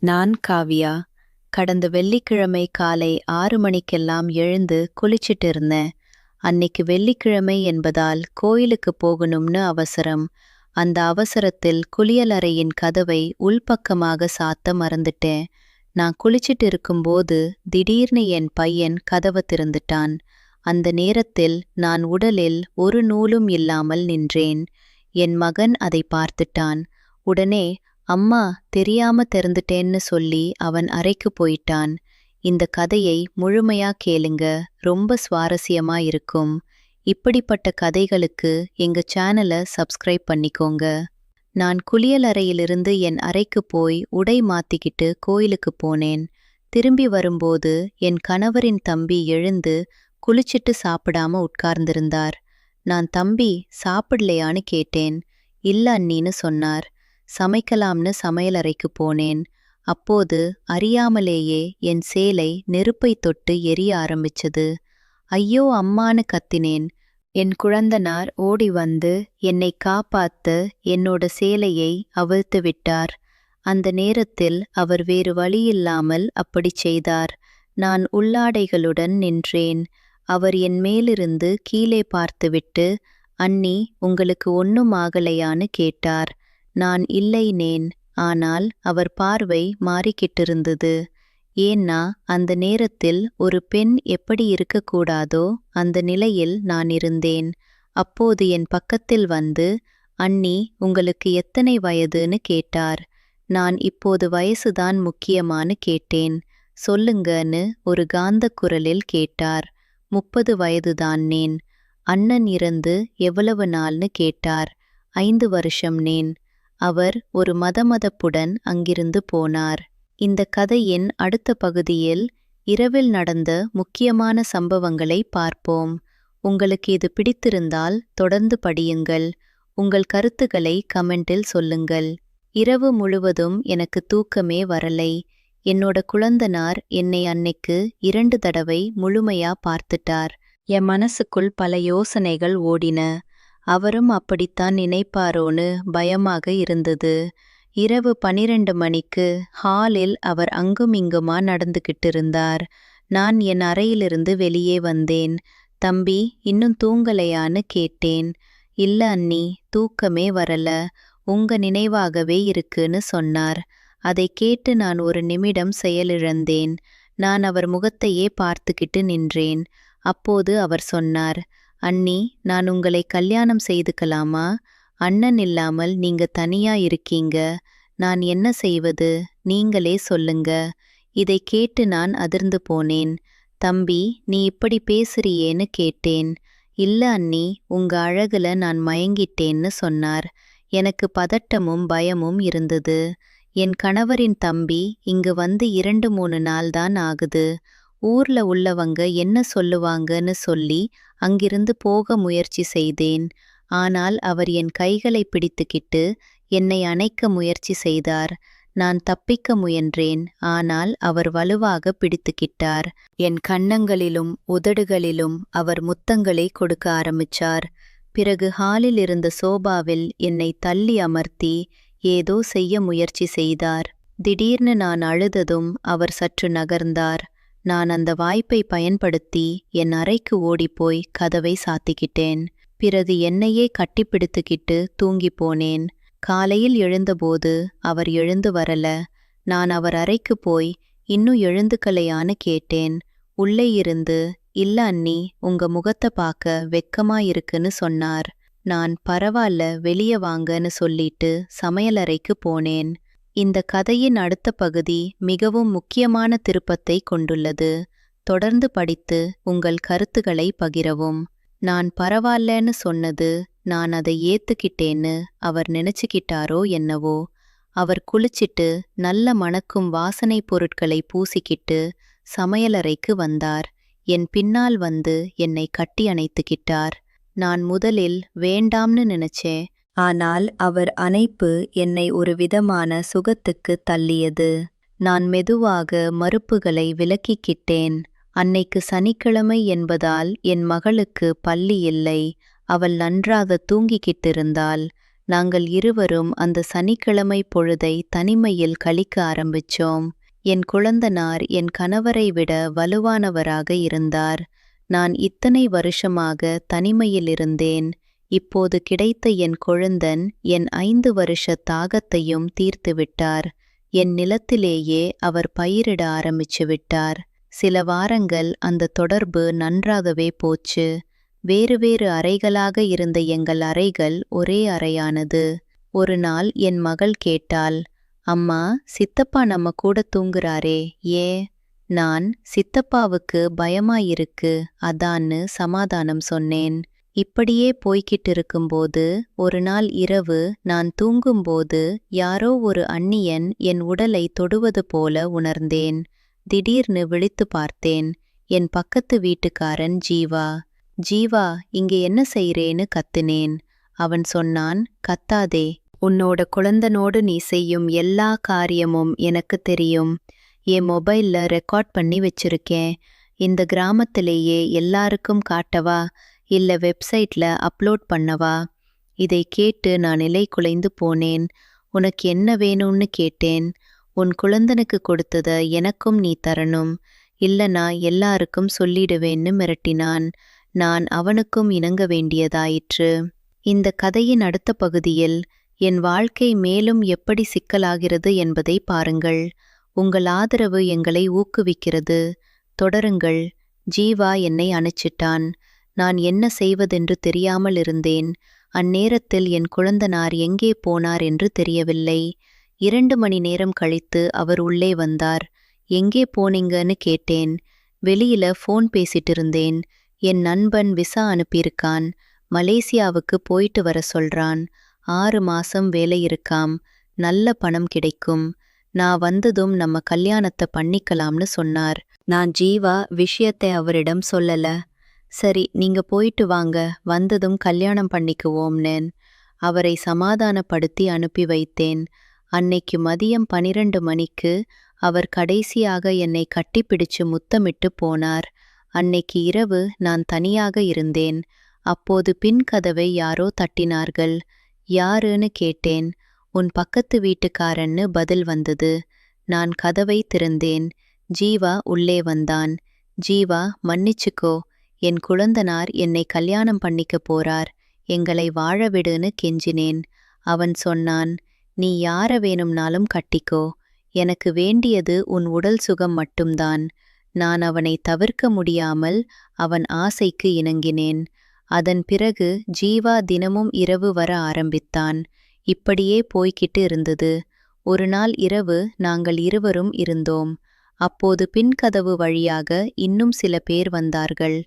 நான் காவியா. கடந்த வெள்ளிக்கிழமை காலை 6 மணிக்கெல்லாம் எழுந்து குளிச்சிட்டு இருந்தேன். அன்னைக்கு வெள்ளிக்கிழமை என்பதால் கோயிலுக்கு போகணும்னு அவசரம். அந்த அவசரத்தில் குளியலறையின் கதவை உள்பக்கமாக சாத்த மறந்துட்டேன். நான் குளிச்சிட்டு இருக்கும்போது திடீர்னு என் பையன் கதவை திறந்துட்டான். அந்த நேரத்தில் நான் உடலில் ஒரு நூலும் இல்லாமல் நின்றேன். என் மகன் அதை பார்த்துட்டான். உடனே அம்மா தெரியாம திறந்துட்டேன்னு சொல்லி அவன் அறைக்கு போயிட்டான். இந்த கதையை முழுமையா கேளுங்க, ரொம்ப சுவாரஸ்யமா இருக்கும். இப்படிப்பட்ட கதைகளுக்கு எங்க சேனலை சப்ஸ்கிரைப் பண்ணிக்கோங்க. நான் குளியலறையிலிருந்து என் அறைக்கு போய் உடை மாத்திக்கிட்டு கோயிலுக்கு போனேன். திரும்பி வரும்போது என் கணவரின் தம்பி எழுந்து குளிச்சிட்டு சாப்பிடாம உட்கார்ந்திருந்தார். நான் தம்பி சாப்பிடலையான்னு கேட்டேன். இல்ல அண்ணின்னு சொன்னார். சமைக்கலாம்னு சமையலறைக்கு போனேன். அப்போது அறியாமலேயே என் சேலை நெருப்பை தொட்டு எரிய ஆரம்பிச்சது. ஐயோ அம்மான்னு கத்தினேன். என் குழந்தனார் ஓடி வந்து என்னை காப்பாத்த என்னோட சேலையை அவிழ்த்து விட்டார். அந்த நேரத்தில் அவர் வேறு வழியில்லாமல் அப்படிச் செய்தார். நான் உள்ளாடைகளுடன் நின்றேன். அவர் என் மேலிருந்து கீழே பார்த்துவிட்டு, அண்ணி உங்களுக்கு ஒன்னும் ஆகலையான்னு கேட்டார். நான் இல்லைனேன். ஆனால் அவர் பார்வை மாறிக்கிட்டிருந்தது. ஏன்னா அந்த நேரத்தில் ஒரு பெண் எப்படி இருக்கக்கூடாதோ அந்த நிலையில் நான் இருந்தேன். அப்போது என் பக்கத்தில் வந்து, அண்ணி உங்களுக்கு எத்தனை வயதுன்னு கேட்டார். நான் இப்போது வயசுதான் முக்கியமான்னு கேட்டேன். சொல்லுங்கன்னு ஒரு காந்தக் குரலில் கேட்டார். 30 வயதுதான்னேன். அண்ணன் இறந்து எவ்வளவு நாள்னு கேட்டார். 5 வருஷம்னேன். அவர் ஒரு மதமதப்புடன் அங்கிருந்து போனார். இந்த கதையின் அடுத்த பகுதியில் இரவில் நடந்த முக்கியமான சம்பவங்களை பார்ப்போம். உங்களுக்கு இது பிடித்திருந்தால் தொடர்ந்து படியுங்கள். உங்கள் கருத்துக்களை கமெண்டில் சொல்லுங்கள். இரவு முழுவதும் எனக்கு தூக்கமே வரலை. என்னோட குழந்தனார் என்னை அன்னைக்கு 2 தடவை முழுமையா பார்த்துட்டார். என் மனசுக்குள் பல யோசனைகள் ஓடின. அவரும் அப்படித்தான் நினைப்பாரோன்னு பயமாக இருந்தது. இரவு 12 மணிக்கு ஹாலில் அவர் அங்குமிங்குமா நடந்துகிட்டு இருந்தார். நான் என் அறையிலிருந்து வெளியே வந்தேன். தம்பி இன்னும் தூங்கலையான்னு கேட்டேன். இல்ல அண்ணி, தூக்கமே வரல, உங்க நினைவாகவே இருக்குன்னு சொன்னார். அதை கேட்டு நான் ஒரு நிமிடம் செயலிழந்தேன். நான் அவர் முகத்தையே பார்த்துக்கிட்டு நின்றேன். அப்போது அவர் சொன்னார், அண்ணி நான் உங்களை கல்யாணம் செய்துக்கலாமா? அண்ணன் இல்லாமல் நீங்க தனியா இருக்கீங்க. நான் என்ன செய்வது, நீங்களே சொல்லுங்க. இதை கேட்டு நான் அதிர்ந்து போனேன். தம்பி நீ இப்படி பேசுறியேன்னு கேட்டேன். இல்ல அண்ணி, உங்க அழகுல நான் மயங்கிட்டேன்னு சொன்னார். எனக்கு பதட்டமும் பயமும் இருந்தது. என் கணவரின் தம்பி இங்கு வந்து 2-3 நாள் தான் ஆகுது. ஊர்ல உள்ளவங்க என்ன சொல்லுவாங்கன்னு சொல்லி அங்கிருந்து போக முயற்சி செய்தேன். ஆனால் அவர் என் கைகளை பிடித்துக்கிட்டு என்னை அணைக்க முயற்சி செய்தார். நான் தப்பிக்க முயன்றேன். ஆனால் அவர் வலுவாக பிடித்துக்கிட்டார். என் கன்னங்களிலும் உதடுகளிலும் அவர் முத்தங்களை கொடுக்க ஆரம்பிச்சார். பிறகு ஹாலில் இருந்த சோபாவில் என்னை தள்ளி அமர்த்தி ஏதோ செய்ய முயற்சி செய்தார். திடீர்னு நான் அழுததும் அவர் சற்று நகர்ந்தார். நான் அந்த வாய்ப்பை பயன்படுத்தி என் அறைக்கு ஓடிப்போய் கதவை சாத்திக்கிட்டேன். பிறகு என்னையே கட்டிப்பிடித்துக்கிட்டு தூங்கி போனேன். காலையில் எழுந்தபோது அவர் எழுந்து வரல. நான் அவர் அறைக்கு போய் இன்னும் எழுந்துக்கலையான்னு கேட்டேன். உள்ளே இருந்து, இல்ல அண்ணி, உங்க முகத்தை பார்க்க வெக்கமா இருக்குன்னு சொன்னார். நான் பரவாயில்ல வெளியே வாங்கன்னு சொல்லிட்டு சமையலறைக்கு போனேன். இந்த கதையின் அடுத்த பகுதி மிகவும் முக்கியமான திருப்பத்தை கொண்டுள்ளது. தொடர்ந்து படித்து உங்கள் கருத்துக்களை பகிரவும். நான் பரவாயில்லன்னு சொன்னது நான் அதை ஏத்துக்கிட்டேன்னு அவர் நினைச்சுக்கிட்டாரோ என்னவோ. அவர் குளிச்சிட்டு நல்ல மணக்கும் வாசனை பொருட்களை பூசிக்கிட்டு சமையலறைக்கு வந்தார். என் பின்னால் வந்து என்னை கட்டி அணைத்துக்கிட்டார். நான் முதலில் வேண்டாம்னு நினைச்சேன். ஆனால் அவர் அணைப்பு என்னை ஒரு விதமான சுகத்துக்கு தள்ளியது. நான் மெதுவாக மறுப்புகளை விலக்கிக்கிட்டேன். அன்னைக்கு சனிக்கிழமை என்பதால் என் மகளுக்கு பள்ளி இல்லை. அவள் நன்றாக தூங்கிக்கிட்டிருந்தாள். நாங்கள் இருவரும் அந்த சனிக்கிழமை பொழுதை தனிமையில் கழிக்க ஆரம்பிச்சோம். என் குழந்தனார் என் கணவரை விட வலுவானவராக இருந்தார். நான் இத்தனை வருஷமாக தனிமையில் இருந்தேன். இப்போது கிடைத்த என் கொழுந்தன் என் 5 வருஷ தாகத்தையும் தீர்த்துவிட்டார். என் நிலத்திலேயே அவர் பயிரிட ஆரம்பிச்சு விட்டார். சில வாரங்கள் அந்த தொடர்பு நன்றாகவே போச்சு. வேறு வேறு அறைகளாக இருந்த எங்கள் அறைகள் ஒரே அறையானது. ஒரு நாள் என் மகள் கேட்டாள், அம்மா, சித்தப்பா நம்ம கூட தூங்குறாரே, ஏ? நான், சித்தப்பாவுக்கு பயமாயிருக்கு அதான்னு சமாதானம் சொன்னேன். இப்படியே போய்கிட்டு இருக்கும்போது ஒரு நாள் இரவு நான் தூங்கும்போது யாரோ ஒரு அந்நியன் என் உடலை தொடுவது போல உணர்ந்தேன். திடீர்னு விழித்து பார்த்தேன். என் பக்கத்து வீட்டுக்காரன் ஜீவா. ஜீவா, இங்கே என்ன செய்றேன்னு கத்துனேன். அவன் சொன்னான், கத்தாதே, உன்னோட குழந்தனோடு நீ செய்யும் எல்லா காரியமும் எனக்கு தெரியும். என் மொபைல்ல ரெக்கார்ட் பண்ணி வச்சிருக்கேன். இந்த கிராமத்திலேயே எல்லாருக்கும் காட்டவா, இல்ல வெப்சைட்ல அப்லோட் பண்ணவா? இதை கேட்டு நான் நிலை குலைந்து போனேன். உனக்கு என்ன வேணும்னு கேட்டேன். உன் குழந்தனுக்கு கொடுத்தத எனக்கும் நீ தரணும், இல்லனா எல்லாருக்கும் சொல்லிடுவேன்னு மிரட்டினான். நான் அவனுக்கும் இணங்க வேண்டியதாயிற்று. இந்த கதையின் அடுத்த பகுதியில் என் வாழ்க்கை மேலும் எப்படி சிக்கலாகிறது என்பதை பாருங்கள். உங்கள் ஆதரவு எங்களை ஊக்குவிக்கிறது. தொடருங்கள். ஜீவா என்னை அணைச்சிட்டான். நான் என்ன செய்வதென்று தெரியாமல் இருந்தேன். அந்நேரத்தில் என் குழந்தனார் எங்கே போனார் என்று தெரியவில்லை. 2 மணி நேரம் கழித்து அவர் உள்ளே வந்தார். எங்கே போனீங்கன்னு கேட்டேன். வெளியில ஃபோன் பேசிட்டு இருந்தேன். என் நண்பன் விசா அனுப்பியிருக்கான். மலேசியாவுக்கு போயிட்டு வர சொல்றான். 6 மாசம் வேலை இருக்காம். நல்ல பணம் கிடைக்கும். நான் வந்ததும் நம்ம கல்யாணத்தை பண்ணிக்கலாம்னு சொன்னார். நான் ஜீவா விஷயத்தை அவரிடம் சொல்லல. சரி, நீங்க போயிட்டு வாங்க, வந்ததும் கல்யாணம் பண்ணிக்குவோம்னேன். அவரை சமாதானப்படுத்தி அனுப்பி வைத்தேன். அன்னைக்கு மதியம் 12 மணிக்கு அவர் கடைசியாக என்னை கட்டிப்பிடிச்சு முத்தமிட்டு போனார். அன்னைக்கு இரவு நான் தனியாக இருந்தேன். அப்போது பின் கதவை யாரோ தட்டினார்கள். யாருன்னு கேட்டேன். உன் பக்கத்து வீட்டுக்காரன்னு பதில் வந்தது. நான் கதவை திறந்தேன். ஜீவா உள்ளே வந்தான். ஜீவா, மன்னிச்சுக்கோ, என் குழந்தனார் என்னை கல்யாணம் பண்ணிக்க போறார், எங்களை வாழ விடுன்னு கெஞ்சினேன். அவன் சொன்னான், நீ யார வேணும்னாலும் கட்டிக்கோ, எனக்கு வேண்டியது உன் உடல் சுகம் மட்டும்தான். நான் அவனை தவிர்க்க முடியாமல் அவன் ஆசைக்கு இணங்கினேன். அதன் பிறகு ஜீவா தினமும் இரவு வர ஆரம்பித்தான். இப்படியே போய்கிட்டு இருந்தது. ஒரு நாள் இரவு நாங்கள் இருவரும் இருந்தோம். அப்போது பின்கதவு வழியாக இன்னும் சில பேர் வந்தார்கள்.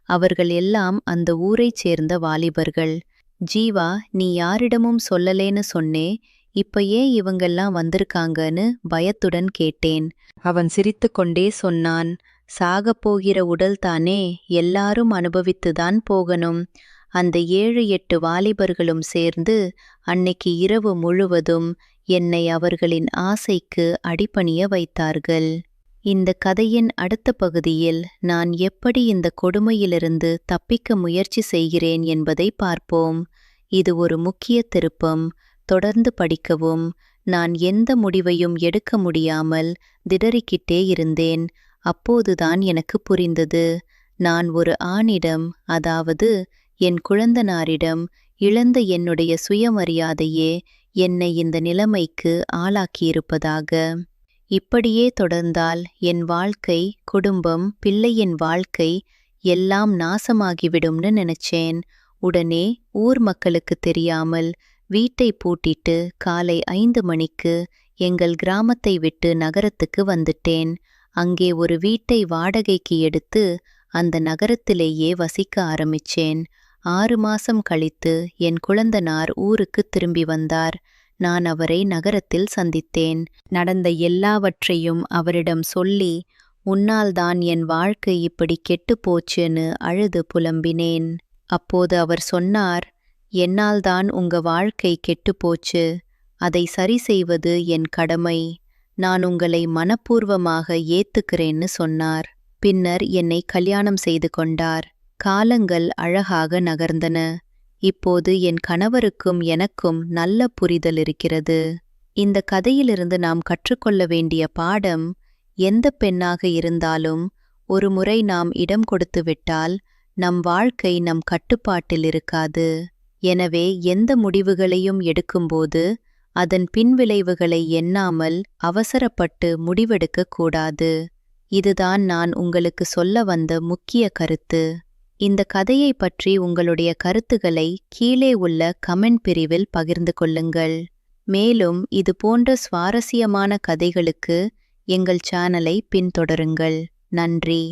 அவர்கள் எல்லாம் அந்த ஊரைச் சேர்ந்த வாலிபர்கள். ஜீவா, நீ யாரிடமும் சொல்லலேன்னு சொன்னே, இப்ப ஏன் இவங்கெல்லாம் வந்திருக்காங்கன்னு பயத்துடன் கேட்டேன். அவன் சிரித்துக்கொண்டே சொன்னான், சாகப்போகிற உடல் தானே, எல்லாரும் அனுபவித்துதான் போகணும். அந்த 7-8 வாலிபர்களும் சேர்ந்து அன்னைக்கு இரவு முழுவதும் என்னை அவர்களின் ஆசைக்கு அடிபணிய வைத்தார்கள். இந்த கதையின் அடுத்த பகுதியில் நான் எப்படி இந்த கொடுமையிலிருந்து தப்பிக்க முயற்சி செய்கிறேன் என்பதை பார்ப்போம். இது ஒரு முக்கிய திருப்பம். தொடர்ந்து படிக்கவும். நான் எந்த முடிவையும் எடுக்க முடியாமல் திடறிக்கிட்டே இருந்தேன். அப்போதுதான் எனக்கு புரிந்தது, நான் ஒரு ஆணிடம், அதாவது என் குழந்தனாரிடம் இழந்த என்னுடைய சுயமரியாதையே என்னை இந்த நிலைமைக்கு ஆளாக்கியிருப்பதாக. இப்படியே தொடர்ந்தால் என் வாழ்க்கை, குடும்பம், பிள்ளையின் வாழ்க்கை எல்லாம் நாசமாகிவிடும்னு நினைச்சேன். உடனே ஊர் மக்களுக்கு தெரியாமல் வீட்டை பூட்டிட்டு காலை 5 மணிக்கு எங்கள் கிராமத்தை விட்டு நகரத்துக்கு வந்துட்டேன். அங்கே ஒரு வீட்டை வாடகைக்கு எடுத்து அந்த நகரத்திலேயே வசிக்க ஆரம்பிச்சேன். 6 மாசம் கழித்து என் குழந்தனார் ஊருக்கு திரும்பி வந்தார். நான் அவரை நகரத்தில் சந்தித்தேன். நடந்த எல்லாவற்றையும் அவரிடம் சொல்லி, உன்னால்தான் என் வாழ்க்கை இப்படி கெட்டு போச்சுன்னு அழுது புலம்பினேன். அப்போது அவர் சொன்னார், என்னால்தான் உங்க வாழ்க்கை கெட்டு போச்சு, அதை சரி செய்வது என் கடமை. நான் உங்களை மனப்பூர்வமாக ஏத்துக்கிறேன்னு சொன்னார். பின்னர் என்னை கல்யாணம் செய்து கொண்டார். காலங்கள் அழகாக நகர்ந்தன. இப்போது என் கணவருக்கும் எனக்கும் நல்ல புரிதல் இருக்கிறது. இந்த கதையிலிருந்து நாம் கற்றுக்கொள்ள வேண்டிய பாடம், எந்த பெண்ணாக இருந்தாலும் ஒரு முறை நாம் இடம் கொடுத்து விட்டால் நம் வாழ்க்கை நம் கட்டுப்பாட்டில் இருக்காது. எனவே எந்த முடிவுகளையும் எடுக்கும்போது அதன் பின்விளைவுகளை எண்ணாமல் அவசரப்பட்டு முடிவெடுக்கக் கூடாது. இதுதான் நான் உங்களுக்கு சொல்ல வந்த முக்கிய கருத்து. இந்த கதையை பற்றி உங்களுடைய கருத்துக்களை கீழே உள்ள கமெண்ட் பிரிவில் பகிர்ந்து கொள்ளுங்கள். மேலும் இது போன்ற சுவாரஸ்யமான கதைகளுக்கு எங்கள் சேனலை பின்தொடருங்கள். நன்றி.